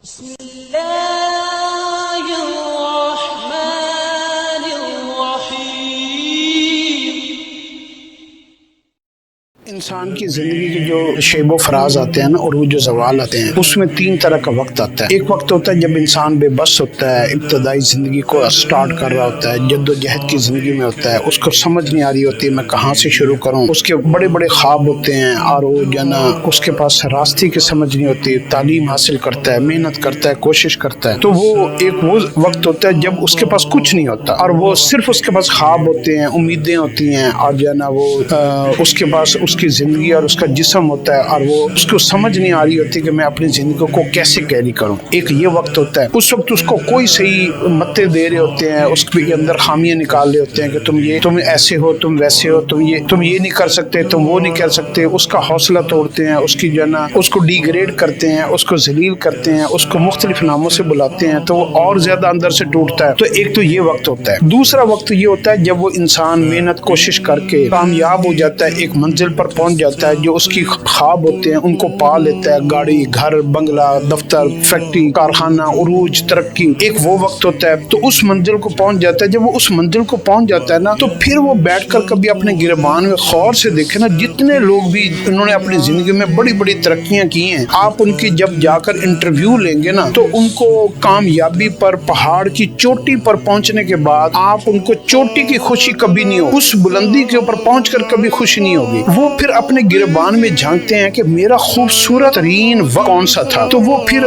بسم الله الرحمن الرحيم. انسان کی زندگی کے جو شیب و فراز آتے ہیں نا اور وہ جو زوال آتے ہیں اس میں تین طرح کا وقت آتا ہے. ایک وقت ہوتا ہے جب انسان بے بس ہوتا ہے، ابتدائی زندگی کو سٹارٹ کر رہا ہوتا ہے، جد و جہد کی زندگی میں ہوتا ہے، اس کو سمجھ نہیں آ رہی ہوتی میں کہاں سے شروع کروں. اس کے بڑے بڑے خواب ہوتے ہیں اور وہ جانا اس کے پاس راستے کی سمجھ نہیں ہوتی. تعلیم حاصل کرتا ہے، محنت کرتا ہے، کوشش کرتا ہے، تو وہ ایک وہ وقت ہوتا ہے جب اس کے پاس کچھ نہیں ہوتا اور وہ صرف اس کے پاس خواب ہوتے ہیں، امیدیں ہوتی ہیں اور جانا وہ اس کے پاس اس کی زندگی اور اس کا جسم ہوتا ہے اور وہ اس کو سمجھ نہیں آ رہی ہوتی کہ میں اپنی زندگی کو کیسے کیری کروں. ایک یہ وقت ہوتا ہے، اس وقت اس کو کوئی صحیح متے دے رہے ہوتے ہیں، اس کے اندر خامیاں نکال رہے ہوتے ہیں کہ تم ایسے ہو، تم ویسے ہو، تم یہ نہیں کر سکتے، تم وہ نہیں کر سکتے. اس کا حوصلہ توڑتے ہیں، اس کی جو نا اس کو ڈی گریڈ کرتے ہیں، اس کو ذلیل کرتے ہیں، اس کو مختلف ناموں سے بلاتے ہیں تو وہ اور زیادہ اندر سے ٹوٹتا ہے. تو ایک تو یہ وقت ہوتا ہے. دوسرا وقت یہ ہوتا ہے جب وہ انسان محنت کوشش کر کے کامیاب ہو جاتا ہے، ایک منزل پر پہنچ جاتا ہے، جو اس کی خواب ہوتے ہیں ان کو پا لیتا ہے، گاڑی، گھر، بنگلہ، دفتر، فیکٹری، کارخانہ، عروج، ترقی. ایک وہ وقت ہوتا ہے تو اس منزل کو پہنچ جاتا ہے. جب وہ اس منزل کو پہنچ جاتا ہے نا تو پھر وہ بیٹھ کر کبھی اپنے گریبان میں غور سے دیکھے نا، جتنے لوگ بھی انہوں نے اپنی زندگی میں بڑی بڑی ترقیاں کی ہیں، آپ ان کی جب جا کر انٹرویو لیں گے نا تو ان کو کامیابی پر، پہاڑ کی چوٹی پر پہنچنے کے بعد آپ ان کو چوٹی کی خوشی کبھی نہیں ہوگی، اس بلندی کے اوپر پہنچ کر کبھی خوشی نہیں ہوگی. وہ پھر اپنے گریبان میں جھانکتے ہیں کہ میرا خوبصورت ترین وقت کون سا تھا. تو وہ پھر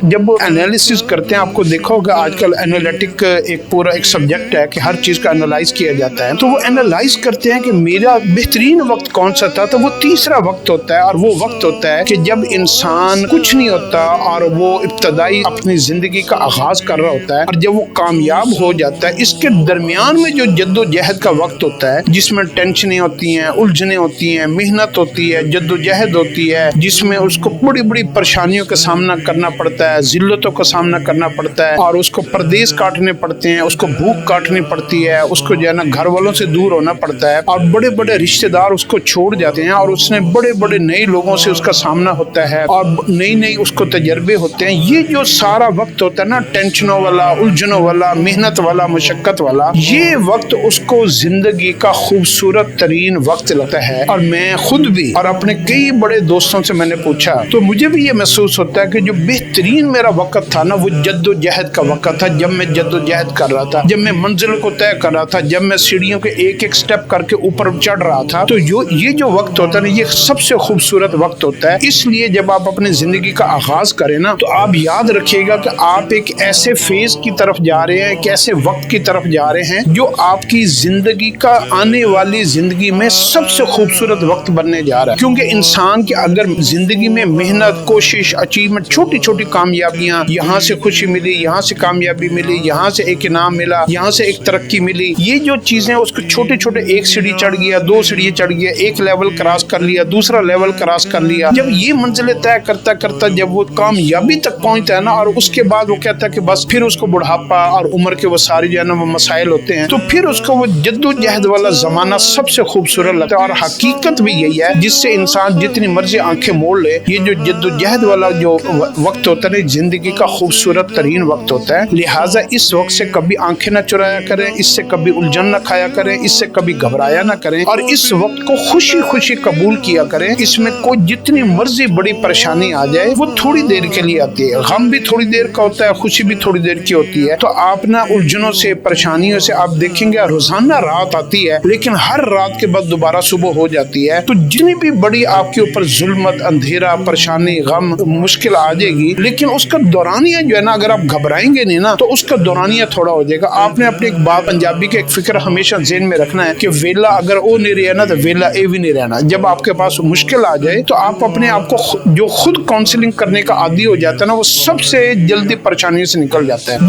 جب وہ انالیسس کرتے ہیں، آپ کو دیکھا ہوگا آج کل انالیٹک ایک پورا ایک سبجیکٹ ہے کہ ہر چیز کا انالائز کیا جاتا ہے. تو وہ انالائز کرتے ہیں کہ میرا بہترین وقت کون سا تھا. تو وہ تیسرا وقت ہوتا ہے اور وہ وقت ہوتا ہے کہ جب انسان کچھ نہیں ہوتا اور وہ ابتدائی اپنی زندگی کا آغاز کر رہا ہوتا ہے اور جب وہ کامیاب ہو جاتا ہے. اس کے درمیان میں جو جد و جہد کا وقت ہوتا ہے جس میں ٹینشنیں ہوتی ہیں، الجھنیں ہوتی ہیں، محنت ہوتی ہے، جد و جہد ہوتی ہے، جس میں اس کو بڑی بڑی پریشانیوں کا سامنا کرنا پڑتا ہے، ذلتوں کا سامنا کرنا پڑتا ہے اور اس کو پردیس کاٹنے پڑتے ہیں، اس کو بھوک کاٹنی پڑتی ہے، اس کو جو ہے نا گھر والوں سے دور ہونا پڑتا ہے اور بڑے بڑے رشتہ دار اس کو چھوڑ جاتے ہیں اور اس نے بڑے بڑے نئے لوگوں سے اس کا سامنا ہوتا ہے اور نئی اس کو تجربے ہوتے ہیں. یہ جو سارا وقت ہوتا ہے نا، ٹینشنوں والا، الجھنوں والا، محنت والا، مشقت والا، یہ وقت اس کو زندگی کا خوبصورت ترین وقت لگتا ہے. اور میں خود بھی اور اپنے کئی بڑے دوستوں سے میں نے پوچھا تو مجھے بھی یہ محسوس ہوتا ہے کہ جو بہترین میرا وقت تھا نا وہ جد و جہد کا وقت تھا. جب میں جد و جہد کر رہا تھا، جب میں منزل کو طے کر رہا تھا، جب میں سیڑھیوں کے ایک ایک سٹیپ کر کے اوپر چڑھ رہا تھا. تو یہ جو وقت ہوتا ہے نا، یہ سب سے خوبصورت وقت ہوتا ہے. اس لیے جب آپ اپنی زندگی کا آغاز کریں نا تو آپ یاد رکھیے گا کہ آپ ایک ایسے فیز کی طرف جا رہے ہیں، ایک ایسے وقت کی طرف جا رہے ہیں جو آپ کی زندگی کا آنے والی زندگی میں سب سے خوبصورت وقت بننے جا رہا ہے. کیونکہ انسان کی اگر زندگی میں محنت، کوشش، اچیومنٹ، چھوٹی چھوٹی کامیابیاں، یہاں سے خوشی ملی، یہاں سے کامیابی ملی، یہاں سے ایک انعام ملا، یہاں سے ایک ترقی ملی، یہ جو چیزیں اس کو چھوٹے چھوٹے، ایک سیڑھی چڑھ گیا، دو سیڑھی چڑھ گیا، ایک لیول کراس کر لیا، دوسرا لیول کراس کر لیا. جب یہ منزلیں طے کرتا کرتا جب وہ کامیابی تک پہنچتا ہے نا اور اس کے بعد وہ کہتا ہے کہ بس پھر اس کو بڑھاپا اور عمر کے وہ ساری جو ہے نا وہ مسائل ہوتے ہیں، تو پھر اس کو وہ جد و جہد والا زمانہ سب سے خوبصورت لگتا ہے. اور حقیقت بھی یہی ہے، جس سے انسان جتنی مرضی آنکھیں موڑ لے، یہ جو جد و جہد والا جو وقت ہوتا ہے زندگی کا خوبصورت ترین وقت ہوتا ہے. لہٰذا اس وقت سے کبھی آنکھیں نہ چرایا کریں، اس سے کبھی الجھن نہ کھایا کریں، اس سے کبھی گھبرایا نہ کریں اور اس وقت کو خوشی خوشی قبول کیا کریں. اس میں کوئی جتنی مرضی بڑی پریشانی آ جائے وہ تھوڑی دیر کے لیے آتی ہے. غم بھی تھوڑی دیر کا ہوتا ہے، خوشی بھی تھوڑی دیر کی ہوتی ہے. تو آپ نا الجھنوں سے، پریشانیوں سے آپ دیکھیں گے روزانہ رات آتی ہے لیکن ہر رات کے بعد دوبارہ صبح ہو جاتی ہے. تو جتنی بھی بڑی آپ کے اوپر ظلمت، اندھیرا، پریشانی، غم، مشکل آ جائے گی لیکن اس کا دورانیہ جو ہے نا، اگر آپ گھبرائیں گے نہیں نا تو اس کا دورانیہ تھوڑا ہو جائے گا. آپ نے اپنے ایک بات پنجابی کے ایک فکر ہمیشہ ذہن میں رکھنا ہے کہ ویلا اگر او نہیں رہنا تو ویلا اے بھی نہیں رہنا. جب آپ کے پاس مشکل آ جائے تو آپ اپنے آپ کو جو خود کاؤنسلنگ کرنے کا عادی ہو جاتا ہے نا، وہ سب سے جلدی پریشانیوں سے نکل جاتا ہے.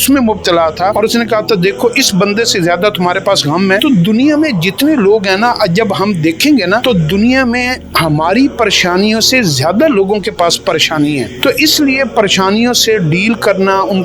اس میں مبتلا تھا اور اس نے کہا تھا دیکھو اس بندے سے زیادہ تمہارے پاس غم ہے. تو دنیا میں جتنے لوگ ہیں نا, جب ہم دیکھیں گے نا تو دنیا میں ہماری پریشانیوں سے زیادہ لوگوں کے پاس پریشانی ہے. تو اس لیے پریشانیوں سے ڈیل کرنا, ان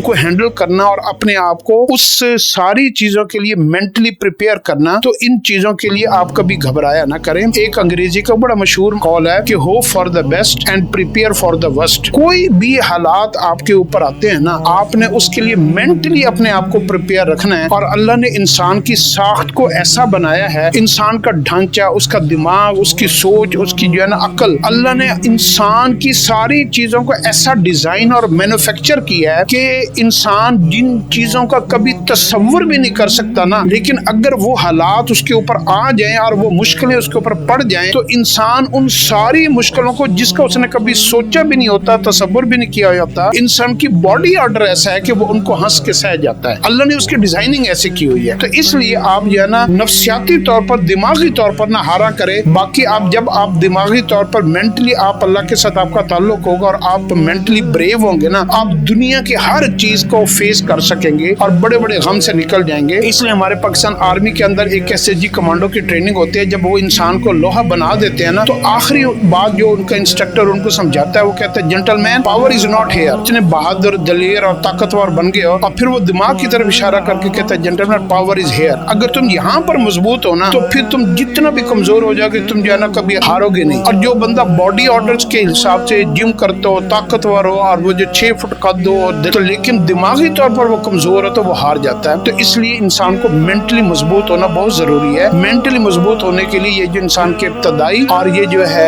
کو ہینڈل کرنا اور اپنے آپ کو اس ساری چیزوں کے لیے مینٹلی پریپیئر کرنا, تو ان چیزوں کے لیے آپ کبھی گھبرایا نہ کریں. ایک انگریزی کا بڑا مشہور قول ہے کہ hope for the best and prepare for the worst. کوئی بھی حالات آپ کے اوپر آتے ہیں نا, آپ نے اس کے لیے مینٹلی اپنے آپ کو پریپیئر رکھنا ہے. اور اللہ نے انسان کی ساخت کو ایسا بنایا ہے, انسان کا ڈھانچہ, اس کا دماغ, اس کی سوچ, اس کی جو ہے نا عقل, اللہ نے انسان کی ساری چیزوں کو ایسا ڈیزائن اور مینوفیکچر کیا ہے کہ انسان جن چیزوں کا کبھی تصور بھی نہیں کر سکتا نا, لیکن اگر وہ حالات اس کے اوپر آ جائیں اور وہ مشکلیں اس کے اوپر پڑ جائیں تو انسان ان ساری مشکلوں کو, جس کا اس نے کبھی سوچا بھی نہیں ہوتا, تصور بھی نہیں کیا ہوتا, انسان کی باڈی آرڈر ایسا ہے کہ وہ ان کو ہنس کے سہ جاتا ہے. اللہ نے اس کی ڈیزائننگ ایسی کی ہوئی ہے. تو اس لیے آپ جو ہے نا نفسیاتی طور پر, دماغی طور پر نہ ہارا کرے. باقی جب آپ دماغی طور پر مینٹلی آپ اللہ کے ساتھ آپ کا تعلق ہوگا اور آپ مینٹلی بریو ہوں گے نا, آپ دنیا کی ہر چیز کو فیس کر سکیں گے اور بڑے بڑے غم سے نکل جائیں گے. اس لیے ہمارے پاکستان آرمی کے اندر ایک SHG کمانڈو کی ٹریننگ ہوتی ہے. جب وہ انسان کو لوہا بنا دیتے ہیں نا, تو آخری بات جو ان کا انسٹرکٹر ان کو سمجھاتا ہے وہ کہتا ہے gentleman power is not here. اتنے بہادر, دلیر اور طاقتور بن گئے ہو, اور پھر وہ دماغ کی طرف اشارہ کر کے کہتا ہے gentleman power is here. اگر تم یہاں پر مضبوط ہو نا تو پھر تم جتنا بھی کمزور ہو جاؤ گے تم جو ہے نا کبھی ہارو گے نہیں. اور جو بندہ باڈی آرڈرز کے حساب سے جم کرتا ہو, طاقتور ہو اور وہ جو 6 فٹ قد ہو, تو لیکن دماغی طور پر وہ کمزور ہے تو وہ ہار جاتا ہے. تو اس لیے انسان کو مینٹلی مضبوط ہونا بہت ضروری ہے. مینٹلی مضبوط ہونے کے لیے یہ جو انسان کے ابتدائی اور یہ جو ہے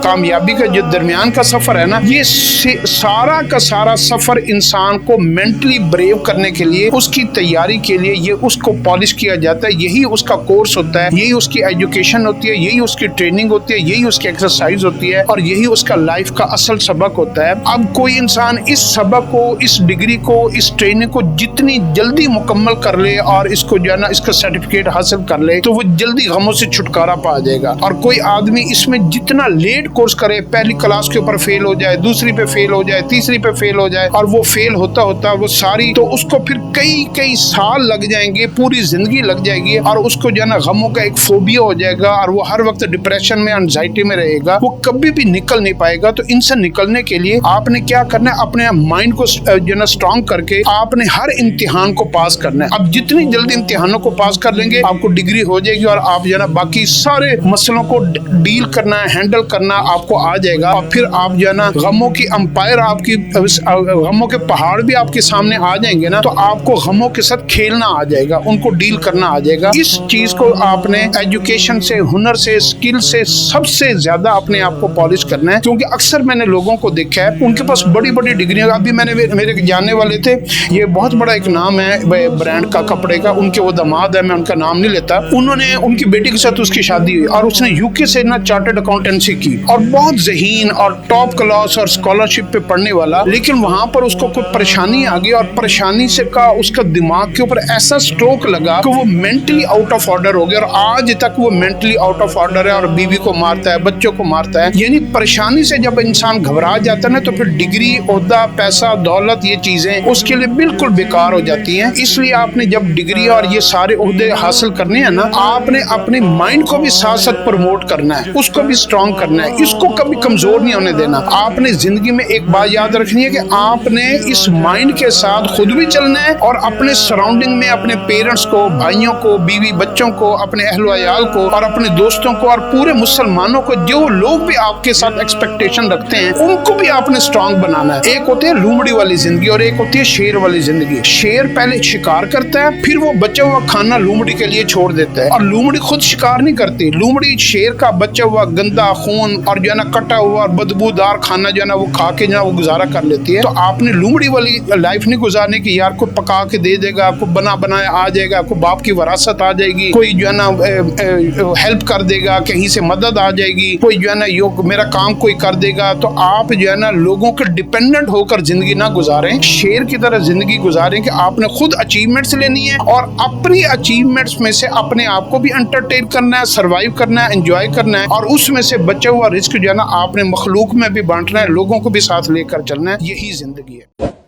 کامیابی کا جو درمیان کا سفر ہے نا, یہ سارا کا سارا سفر انسان کو مینٹلی بریو کرنے کے لیے, اس کی تیاری کے لیے یہ اس کو پالش کیا جاتا ہے. یہی اس کا کورس ہوتا ہے, یہی اس کی ایجوکیشن ہوتی ہے, یہی اس کی ٹریننگ ہوتی ہے, یہی اس کی ایکسرسائز ہوتی ہے, اور یہی اس کا لائف کا اصل سبق ہوتا ہے. اب کوئی انسان اس سبق کو, اس ڈگری کو, اس ٹریننگ کو جتنی جلدی مکمل کر لے اور اس کو جو ہے نا اس کا سرٹیفکیٹ حاصل کر لے تو وہ جلدی غموں سے چھٹکارا پا جائے گا. اور کوئی آدمی اس میں جتنا لیٹ کورس کرے, پہلی کلاس کے اوپر فیل ہو جائے, دوسری پہ فیل ہو جائے, تیسری پہ فیل ہو جائے, اور وہ فیل ہوتا ہوتا وہ ساری, تو اس کو پھر کئی سال لگ جائیں گے, پوری زندگی لگ جائے گی, اور اس کو جو ہے نا غموں کا ایک فوبیا ہو جائے گا, اور وہ ہر وقت ڈپریشن میں, انزائٹی میں رہے گا, وہ کبھی بھی نکل نہیں پائے گا. تو ان سے نکلنے کے لیے آپ نے کیا کرنا ہے, اپنے مائنڈ کو جو ہے نا اسٹرانگ کر کے آپ نے ہر امتحان کو پاس کرنا ہے. اب جتنی جلدی امتحانوں کو پاس کر لیں گے آپ کو ڈگری ہو جائے گی, اور آپ جو ہے نا باقی سارے مسئلوں کو ڈیل کرنا ہے, ہینڈل کرنا آپ کو آ جائے گا. اور پھر آپ جو ہے نا غموں کی امپائر, آپ کی غموں کے پہاڑ بھی آپ کے سامنے آ جائیں گے نا, تو آپ کو غموں کے ساتھ کھیلنا آ جائے گا, ان کو ڈیل کرنا آ جائے گا. اس چیز کو آپ نے ایجوکیشن سے, ہنر سے, اسکل سے سب سے زیادہ اپنے آپ کو پالش کرنا ہے. کیونکہ اکثر میں نے لوگوں کو دیکھا ہے ان کے پاس بڑی بڑی ڈگریاں. ابھی میں نے میرے جاننے والے تھے, یہ بہت بڑا ایک نام ہے برانڈ کا کپڑے کا, ان کے وہ داماد ہے, میں ان کا نام نہیں لیتا. انہوں نے, ان کی بیٹی کے ساتھ اس کی شادی ہوئی اور اس نے UK سے نا چارٹرڈ اکاؤنٹنسی کی, اور بہت ذہین اور ٹاپ کلاس اور اسکالرشپ پہ پڑھنے والا. لیکن وہاں پر اس کو کوئی پریشانی آ گئی, اور پریشانی سے کا اس کا دماغ کے اوپر ایسا اسٹروک لگا کہ وہ مینٹلی آؤٹ آف آرڈر ہو گیا, اور آج تک وہ مینٹلی آؤٹ آف آرڈر ہے, اور بیوی کو مارتا ہے, بچوں کو مارتا ہے. یعنی پریشانی سے جب انسان گھبرا جاتا ہے نا تو پھر ڈگری, عہدہ, پیسہ, دولت, یہ چیزیں اس کے لیے بالکل بیکار ہو جاتی ہیں. اس لیے آپ نے جب ڈگری اور یہ سارے عہدے حاصل کرنے ہیں نا, آپ نے اپنے مائنڈ کو بھی ساتھ ساتھ پروموٹ کرنا ہے, اس کو بھی اسٹرانگ کرنا ہے, اس کو کبھی کمزور نہیں ہونے دینا. آپ نے زندگی میں ایک بات یاد رکھنی ہے کہ آپ نے اس مائنڈ کے ساتھ خود بھی چلنا ہے, اور اپنے سراؤنڈنگ میں اپنے پیرنٹس کو, بھائیوں کو, بیوی بچوں کو, اپنے اہل و عیال کو, اور اپنے دوستوں کو, اور پورے مسلمانوں کو, جو لوگ بھی آپ کے ساتھ ایکسپیکٹیشن رکھتے ہیں ان کو بھی آپ نے اسٹرانگ بنانا ہے. ایک ہوتی ہے لومڑی والی زندگی اور ایک ہوتی ہے شیر والی زندگی. شیر پہلے شکار کرتا ہے, پھر وہ بچا ہوا کھانا لومڑی کے لیے چھوڑ دیتا ہے, اور لومڑی خود شکار نہیں کرتی. لومڑی شیر کا بچا ہوا گندا خون اور جو ہے نا کٹا ہوا اور بدبودار کھانا جو ہے نا وہ کھا کے جو ہے وہ گزارا کر لیتی ہے. تو آپ نے لومڑی والی لائف نہیں گزارنے کی, یار کو پکا کے دے دے گا, آپ کو بنا بنایا آ جائے گا, آپ کو باپ کی وراثت آ جائے گی, کوئی جو ہے نا ہیلپ کر دے گا, کہیں سے مدد آ جائے گی, کوئی جو ہے نا میرا کام کوئی کر دے گا. تو آپ جو ہے نا لوگوں کے ڈیپینڈنٹ ہو کر زندگی نہ گزاریں, شیر کی طرح زندگی گزاریں کہ آپ نے خود اچیومنٹس لینی ہے, اور اپنی اچیومنٹس میں سے اپنے آپ کو بھی انٹرٹین کرنا ہے, سروائیو کرنا ہے, انجوائے کرنا ہے, اور اس میں سے بچا ہوا رزق جو ہے نا آپ نے مخلوق میں بھی بانٹنا ہے, لوگوں کو بھی ساتھ لے کر چلنا ہے. یہی زندگی ہے.